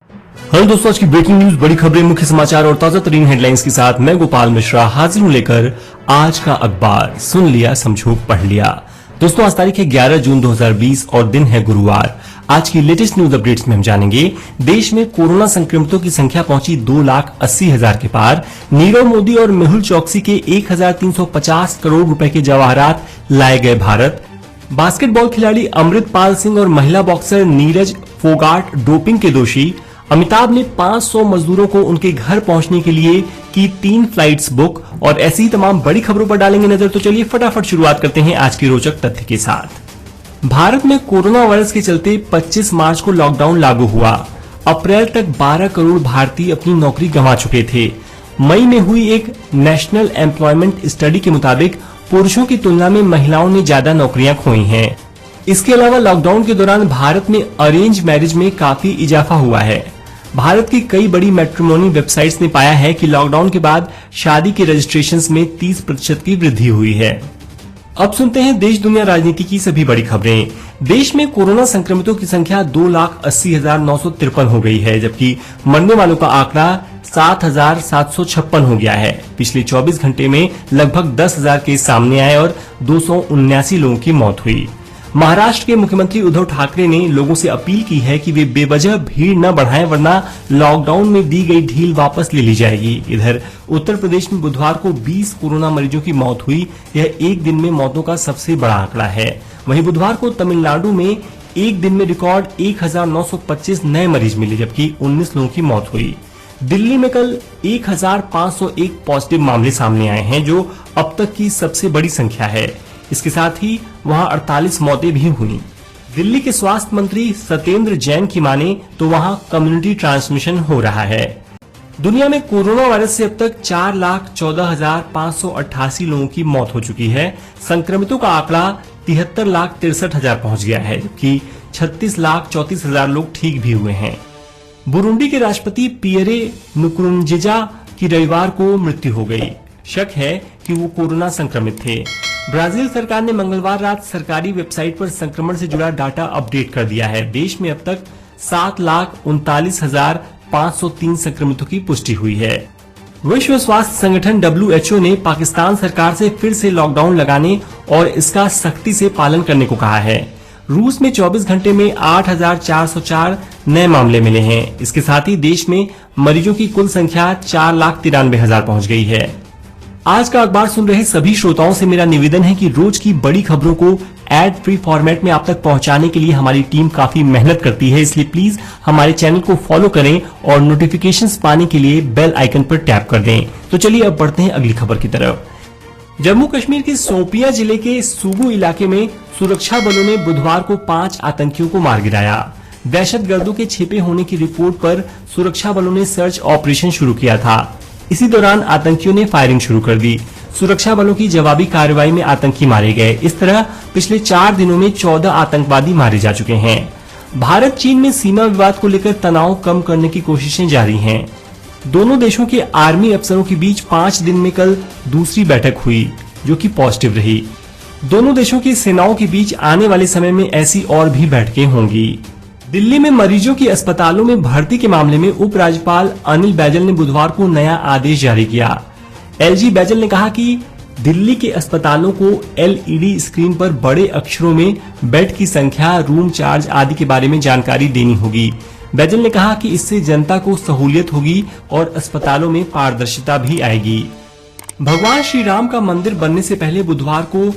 Hello दोस्तों, आज की ब्रेकिंग न्यूज, बड़ी खबरें, मुख्य समाचार और ताजा तरीन हेडलाइंस के साथ मैं गोपाल मिश्रा हाजिर हूं लेकर आज का अखबार। सुन लिया, समझो, पढ़ लिया। दोस्तों, आज तारीख है 11 जून 2020 और दिन है गुरुवार। आज की लेटेस्ट न्यूज अपडेट्स में हम जानेंगे, देश में कोरोना संक्रमितों की संख्या पहुंची 2,80,000 के पार। नीरव मोदी और मेहुल चौकसी के 1,350 करोड़ रुपए के जवाहरात लाए गए भारत। बास्केटबॉल खिलाड़ी अमृतपाल सिंह और महिला बॉक्सर नीरज फोगाट डोपिंग के दोषी। अमिताभ ने 500 मजदूरों को उनके घर पहुंचने के लिए की 3 फ्लाइट्स बुक। और ऐसी ही तमाम बड़ी खबरों पर डालेंगे नजर, तो चलिए फटाफट शुरुआत करते हैं आज की रोचक तथ्य के साथ। भारत में कोरोना वायरस के चलते 25 मार्च को लॉकडाउन लागू हुआ। अप्रैल तक 12 करोड़ भारतीय अपनी नौकरी गंवा चुके थे। मई में हुई एक नेशनल एम्प्लॉयमेंट स्टडी के मुताबिक पुरुषों की तुलना में महिलाओं ने ज्यादा नौकरियां खोई हैं। इसके अलावा लॉकडाउन के दौरान भारत में अरेंज मैरिज में काफी इजाफा हुआ है। भारत की कई बड़ी मैट्रिमोनी वेबसाइट्स ने पाया है कि लॉकडाउन के बाद शादी के रजिस्ट्रेशंस में 30% की वृद्धि हुई है। अब सुनते हैं देश दुनिया राजनीति की सभी बड़ी खबरें। देश में कोरोना संक्रमितों की संख्या 2,80,953 हो गई है, जबकि मरने वालों का आंकड़ा 7,756 हो गया है। पिछले 24 घंटे में लगभग 10,000 केस सामने आए और 279 लोगों की मौत हुई। महाराष्ट्र के मुख्यमंत्री उद्धव ठाकरे ने लोगों से अपील की है कि वे बेवजह भीड़ न बढ़ाएं, वरना लॉकडाउन में दी गई ढील वापस ले ली जाएगी। इधर उत्तर प्रदेश में बुधवार को 20 कोरोना मरीजों की मौत हुई। यह एक दिन में मौतों का सबसे बड़ा आंकड़ा है। वहीं बुधवार को तमिलनाडु में एक दिन में रिकॉर्ड 1,925 नए मरीज मिले, जबकि 19 लोगों की मौत हुई। दिल्ली में कल 1,501 पॉजिटिव मामले सामने आए हैं, जो अब तक की सबसे बड़ी संख्या है। इसके साथ ही वहां 48 मौतें भी हुई। दिल्ली के स्वास्थ्य मंत्री सत्येंद्र जैन की माने तो वहां कम्युनिटी ट्रांसमिशन हो रहा है। दुनिया में कोरोना वायरस से अब तक 4,14,588 लोगों की मौत हो चुकी है। संक्रमितों का आंकड़ा 73,63,000 पहुंच गया है, जबकि 36,34,000 लोग ठीक भी हुए हैं। बुरुंडी के राष्ट्रपति पियरे नुकुरुंजिजा की रविवार को मृत्यु हो गई। शक है कि वो कोरोना संक्रमित थे। ब्राजील सरकार ने मंगलवार रात सरकारी वेबसाइट पर संक्रमण से जुड़ा डाटा अपडेट कर दिया है। देश में अब तक 7,39,503 संक्रमितों की पुष्टि हुई है। विश्व स्वास्थ्य संगठन WHO ने पाकिस्तान सरकार से फिर से लॉकडाउन लगाने और इसका सख्ती से पालन करने को कहा है। रूस में 24 घंटे में 8,404 नए मामले मिले हैं। इसके साथ ही देश में मरीजों की कुल संख्या 4,93,000 पहुंच गई है। आज का अखबार सुन रहे सभी श्रोताओं से मेरा निवेदन है कि रोज की बड़ी खबरों को एड फ्री फॉर्मेट में आप तक पहुंचाने के लिए हमारी टीम काफी मेहनत करती है, इसलिए प्लीज हमारे चैनल को फॉलो करें और नोटिफिकेशंस पाने के लिए बेल आइकन पर टैप कर दें। तो चलिए अब बढ़ते हैं अगली खबर की तरफ। जम्मू कश्मीर के शोपियां जिले के सुगु इलाके में सुरक्षा बलों ने बुधवार को 5 आतंकियों को मार गिराया। दहशतगर्दों के छिपे होने की रिपोर्ट पर सुरक्षा बलों ने सर्च ऑपरेशन शुरू किया था। इसी दौरान आतंकियों ने फायरिंग शुरू कर दी। सुरक्षा बलों की जवाबी कार्रवाई में आतंकी मारे गए। इस तरह पिछले 4 दिनों में 14 आतंकवादी मारे जा चुके हैं। भारत चीन में सीमा विवाद को लेकर तनाव कम करने की कोशिशें जारी हैं। दोनों देशों के आर्मी अफसरों के बीच 5 दिन में कल दूसरी बैठक हुई, जो कि पॉजिटिव रही। दोनों देशों की सेनाओं के बीच आने वाले समय में ऐसी और भी बैठकें होंगी। दिल्ली में मरीजों की अस्पतालों में भर्ती के मामले में उपराज्यपाल अनिल बैजल ने बुधवार को नया आदेश जारी किया। एलजी बैजल ने कहा कि दिल्ली के अस्पतालों को एलईडी स्क्रीन पर बड़े अक्षरों में बेड की संख्या, रूम चार्ज आदि के बारे में जानकारी देनी होगी। बैजल ने कहा कि इससे जनता को सहूलियत होगी और अस्पतालों में पारदर्शिता भी आएगी। भगवान श्री राम का मंदिर बनने से पहले बुधवार को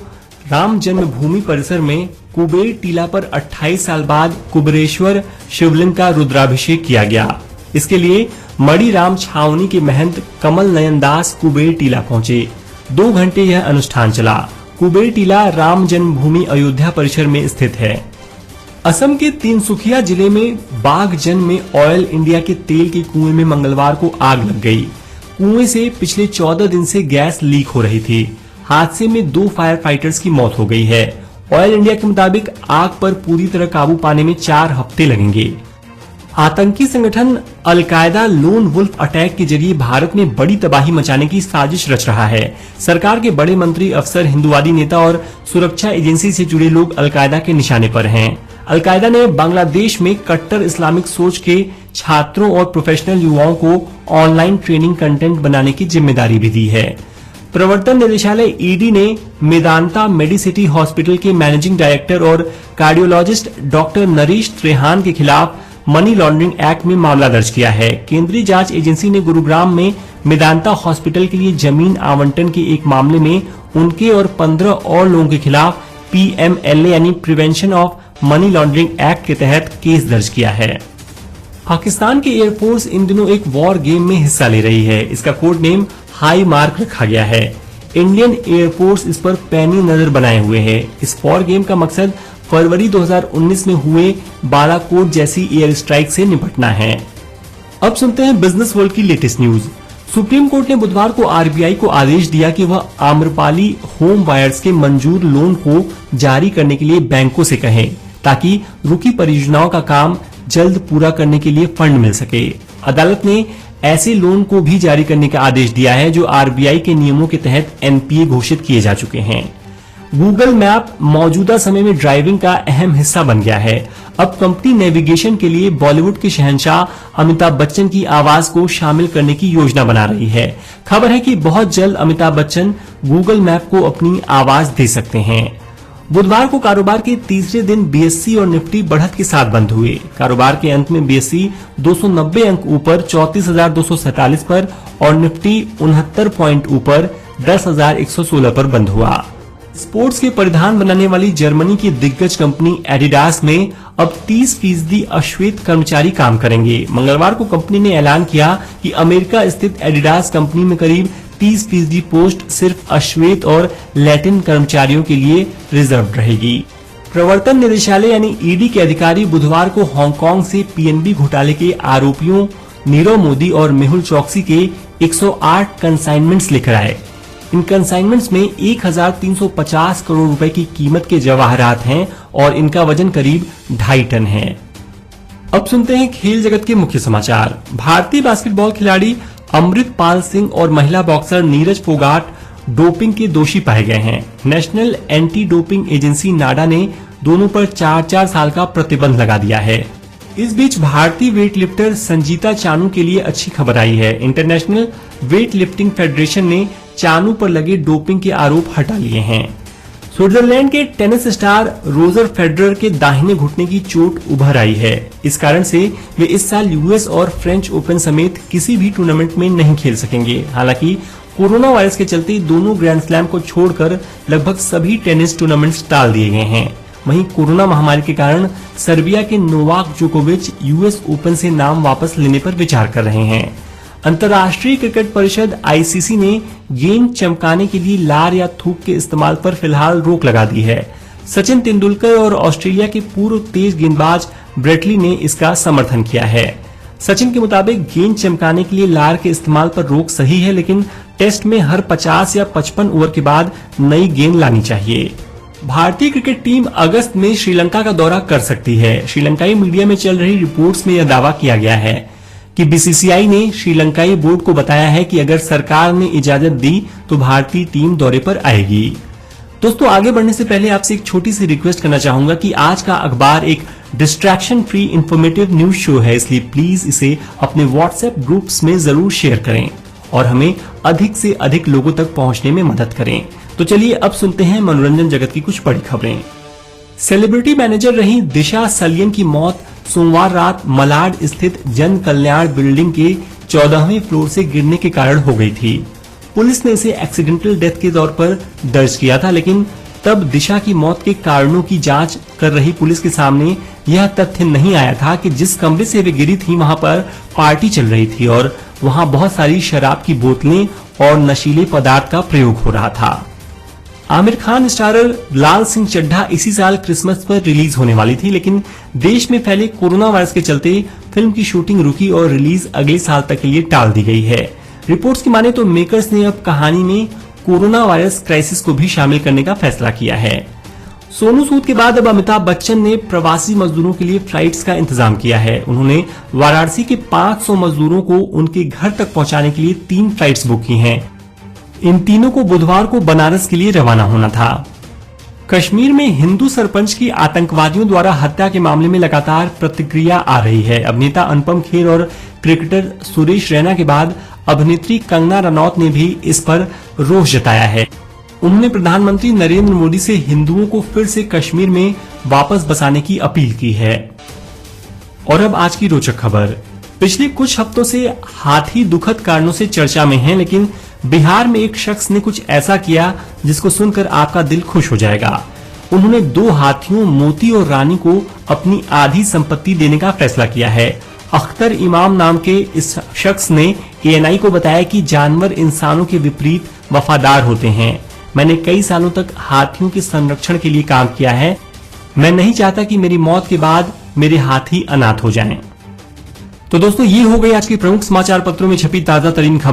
राम जन्मभूमि परिसर में कुबेर टीला पर 28 साल बाद कुबेरेश्वर शिवलिंग का रुद्राभिषेक किया गया। इसके लिए मणि राम छावनी के महंत कमल नयन दास कुबेर टीला पहुंचे। 2 घंटे यह अनुष्ठान चला। कुबेर टीला राम जन्मभूमि अयोध्या परिसर में स्थित है। असम के तिनसुकिया जिले में बागजन में ऑयल इंडिया के तेल के कुएं में मंगलवार को आग लग गई। कुएं से पिछले 14 दिन से गैस लीक हो रही थी। हादसे में 2 फायर फाइटर्स की मौत हो गई है। ऑयल इंडिया के मुताबिक आग पर पूरी तरह काबू पाने में 4 हफ्ते लगेंगे। आतंकी संगठन अलकायदा लोन वुल्फ अटैक के जरिए भारत में बड़ी तबाही मचाने की साजिश रच रहा है। सरकार के बड़े मंत्री, अफसर, हिंदुवादी नेता और सुरक्षा एजेंसी से जुड़े लोग अलकायदा के निशाने पर हैं। अलकायदा ने बांग्लादेश में कट्टर इस्लामिक सोच के छात्रों और प्रोफेशनल युवाओं को ऑनलाइन ट्रेनिंग कंटेंट बनाने की जिम्मेदारी भी दी है। प्रवर्तन निदेशालय ईडी ने मेदांता मेडिसिटी हॉस्पिटल के मैनेजिंग डायरेक्टर और कार्डियोलॉजिस्ट डॉक्टर नरेश त्रेहान के खिलाफ मनी लॉन्ड्रिंग एक्ट में मामला दर्ज किया है। केंद्रीय जांच एजेंसी ने गुरुग्राम में मेदांता हॉस्पिटल के लिए जमीन आवंटन के एक मामले में उनके और 15 और लोगों के खिलाफ PMLA यानी prevention of money laundering act के तहत केस दर्ज किया है। पाकिस्तान की एयरफोर्स इन दिनों एक वॉर गेम में हिस्सा ले रही है। इसका कोड नेम हाई मार्क रखा गया है। इंडियन एयरफोर्स इस पर पैनी नजर बनाए हुए है। इस वॉर गेम का मकसद फरवरी 2019 में हुए बालाकोट जैसी एयर स्ट्राइक से निपटना है। अब सुनते हैं बिजनेस वर्ल्ड की लेटेस्ट न्यूज। सुप्रीम कोर्ट ने बुधवार को RBI को आदेश दिया कि वह आम्रपाली होम बायर्स के मंजूर लोन को जारी करने के लिए बैंकों से कहे, ताकि रुकी परियोजनाओं का काम जल्द पूरा करने के लिए फंड मिल सके। अदालत ने ऐसे लोन को भी जारी करने का आदेश दिया है जो RBI के नियमों के तहत NPA घोषित किए जा चुके हैं। गूगल मैप मौजूदा समय में ड्राइविंग का अहम हिस्सा बन गया है। अब कंपनी नेविगेशन के लिए बॉलीवुड के शहंशाह अमिताभ बच्चन की आवाज को शामिल करने की योजना बना रही है। खबर है कि बहुत जल्द अमिताभ बच्चन गूगल मैप को अपनी आवाज दे सकते हैं। बुधवार को कारोबार के तीसरे दिन BSE और निफ्टी बढ़त के साथ बंद हुए। कारोबार के अंत में BSE 290 अंक ऊपर 34,247 पर और निफ्टी 69 पॉइंट ऊपर 10,116 पर बंद हुआ। स्पोर्ट्स के परिधान बनाने वाली जर्मनी की दिग्गज कंपनी एडिडास में अब 30% अश्वेत कर्मचारी काम करेंगे। मंगलवार को कंपनी ने ऐलान किया कि अमेरिका स्थित एडिडास कंपनी में करीब 30% पोस्ट सिर्फ अश्वेत और लैटिन कर्मचारियों के लिए रिजर्व रहेगी। प्रवर्तन निदेशालय यानी ईडी के अधिकारी बुधवार को हांगकांग से PNB घोटाले के आरोपियों नीरव मोदी और मेहुल चौकसी के 108 कंसाइनमेंट्स लेकर आए। इन कंसाइनमेंट्स में 1,350 करोड़ रुपए की कीमत के जवाहरात हैं और इनका वजन करीब 2.5 टन है। अब सुनते हैं खेल जगत के मुख्य समाचार। भारतीय बास्केटबॉल खिलाड़ी अमृतपाल सिंह और महिला बॉक्सर नीरज फोगाट डोपिंग के दोषी पाए गए हैं। नेशनल एंटी डोपिंग एजेंसी नाडा ने दोनों पर 4-4 साल का प्रतिबंध लगा दिया है। इस बीच भारतीय वेट लिफ्टर संजीता चानू के लिए अच्छी खबर आई है। इंटरनेशनल वेट लिफ्टिंग फेडरेशन ने चानू पर लगे डोपिंग के आरोप हटा लिए हैं। स्विट्जरलैंड के टेनिस स्टार रोजर फेडरर के दाहिने घुटने की चोट उभर आई है। इस कारण से वे इस साल US और फ्रेंच ओपन समेत किसी भी टूर्नामेंट में नहीं खेल सकेंगे। हालांकि कोरोना वायरस के चलते दोनों ग्रैंड स्लैम को छोड़कर लगभग सभी टेनिस टूर्नामेंट्स टाल दिए गए हैं। वहीं कोरोना महामारी के कारण सर्बिया के नोवाक जोकोविच US ओपन से नाम वापस लेने पर विचार कर रहे हैं। अंतर्राष्ट्रीय क्रिकेट परिषद ICC ने गेंद चमकाने के लिए लार या थूक के इस्तेमाल पर फिलहाल रोक लगा दी है। सचिन तेंदुलकर और ऑस्ट्रेलिया के पूर्व तेज गेंदबाज ब्रेटली ने इसका समर्थन किया है। सचिन के मुताबिक गेंद चमकाने के लिए लार के इस्तेमाल पर रोक सही है, लेकिन टेस्ट में हर 50 या 55 ओवर के बाद नई गेंद लानी चाहिए। भारतीय क्रिकेट टीम अगस्त में श्रीलंका का दौरा कर सकती है। श्रीलंकाई मीडिया में चल रही रिपोर्ट्स में यह दावा किया गया है कि BCCI ने श्रीलंकाई बोर्ड को बताया है कि अगर सरकार ने इजाजत दी तो भारतीय टीम दौरे पर आएगी। दोस्तों, आगे बढ़ने से पहले आपसे एक छोटी सी रिक्वेस्ट करना चाहूंगा कि आज का अखबार एक distraction free informative news show है, इसलिए प्लीज इसे अपने व्हाट्सएप ग्रुप्स में जरूर शेयर करें और हमें अधिक से अधिक लोगों तक पहुंचने में मदद करें। तो चलिए अब सुनते हैं मनोरंजन जगत की कुछ बड़ी खबरें। सेलिब्रिटी मैनेजर रही दिशा सलियन की मौत सोमवार रात मलाड स्थित जन कल्याण बिल्डिंग के 14वें फ्लोर से गिरने के कारण हो गई थी। पुलिस ने इसे एक्सीडेंटल डेथ के तौर पर दर्ज किया था, लेकिन तब दिशा की मौत के कारणों की जांच कर रही पुलिस के सामने यह तथ्य नहीं आया था कि जिस कमरे से वे गिरी थी वहां पर पार्टी चल रही थी और वहां बहुत सारी शराब की बोतलें और नशीले पदार्थ का प्रयोग हो रहा था। आमिर खान स्टारर लाल सिंह चड्ढा इसी साल क्रिसमस पर रिलीज होने वाली थी, लेकिन देश में फैले कोरोना वायरस के चलते फिल्म की शूटिंग रुकी और रिलीज अगले साल तक के लिए टाल दी गई है। रिपोर्ट्स की माने तो मेकर्स ने अब कहानी में कोरोना वायरस क्राइसिस को भी शामिल करने का फैसला किया है। सोनू सूद के बाद अब अमिताभ बच्चन ने प्रवासी मजदूरों के लिए फ्लाइट्स का इंतजाम किया है। उन्होंने वाराणसी के 500 मजदूरों को उनके घर तक पहुंचाने के लिए 3 फ्लाइट्स बुक की हैं। इन तीनों को बुधवार को बनारस के लिए रवाना होना था। कश्मीर में हिंदू सरपंच की आतंकवादियों द्वारा हत्या के मामले में लगातार प्रतिक्रिया आ रही है। अभिनेता अनुपम खेर और क्रिकेटर सुरेश रैना के बाद अभिनेत्री कंगना रनौत ने भी इस पर रोष जताया है। उन्होंने प्रधानमंत्री नरेंद्र मोदी से हिंदुओं को फिर से कश्मीर में वापस बसाने की अपील की है। और अब आज की रोचक खबर। पिछले कुछ हफ्तों से हाथी दुखद कारणों से चर्चा में हैं, लेकिन बिहार में एक शख्स ने कुछ ऐसा किया जिसको सुनकर आपका दिल खुश हो जाएगा। उन्होंने 2 हाथियों मोती और रानी को अपनी आधी संपत्ति देने का फैसला किया है। अख्तर इमाम नाम के इस शख्स ने ANI को बताया कि जानवर इंसानों के विपरीत वफादार होते हैं। मैंने कई सालों तक हाथियों के संरक्षण के लिए काम किया है। मैं नहीं चाहता कि मेरी मौत के बाद मेरे हाथी अनाथ हो जाएं। तो दोस्तों, ये हो गई आज की प्रमुख समाचार पत्रों में छपी ताजा तरीन खबरें।